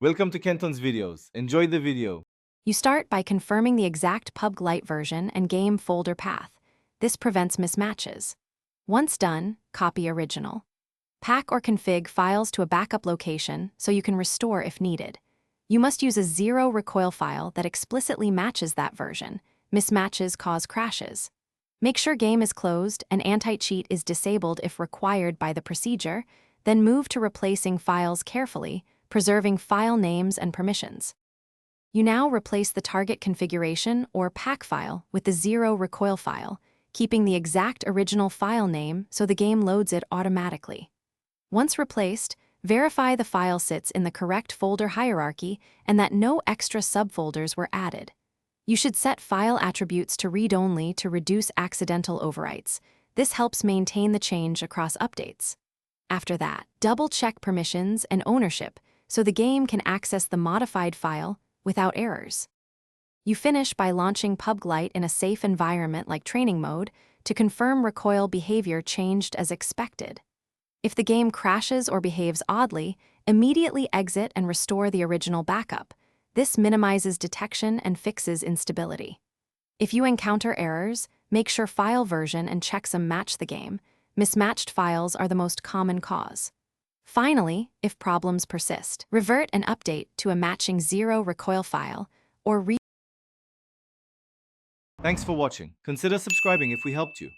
Welcome to Kenton's videos. Enjoy the video. You start by confirming the exact PUBG Lite version and game folder path. This prevents mismatches. Once done, copy original. Pack or config files to a backup location so you can restore if needed. You must use a Zero Recoil file that explicitly matches that version. Mismatches cause crashes. Make sure game is closed and anti-cheat is disabled if required by the procedure, then move to replacing files carefully, preserving file names and permissions. You now replace the target configuration or pack file with the Zero Recoil file, keeping the exact original file name so the game loads it automatically. Once replaced, verify the file sits in the correct folder hierarchy and that no extra subfolders were added. You should set file attributes to read-only to reduce accidental overwrites. This helps maintain the change across updates. After that, double-check permissions and ownership so the game can access the modified file without errors. You finish by launching PUBG Lite in a safe environment like training mode to confirm recoil behavior changed as expected. If the game crashes or behaves oddly, immediately exit and restore the original backup. This minimizes detection and fixes instability. If you encounter errors, make sure file version and checksum match the game. Mismatched files are the most common cause. Finally, if problems persist, revert and update to a matching Zero Recoil file or Thanks for watching. Consider subscribing if we helped you.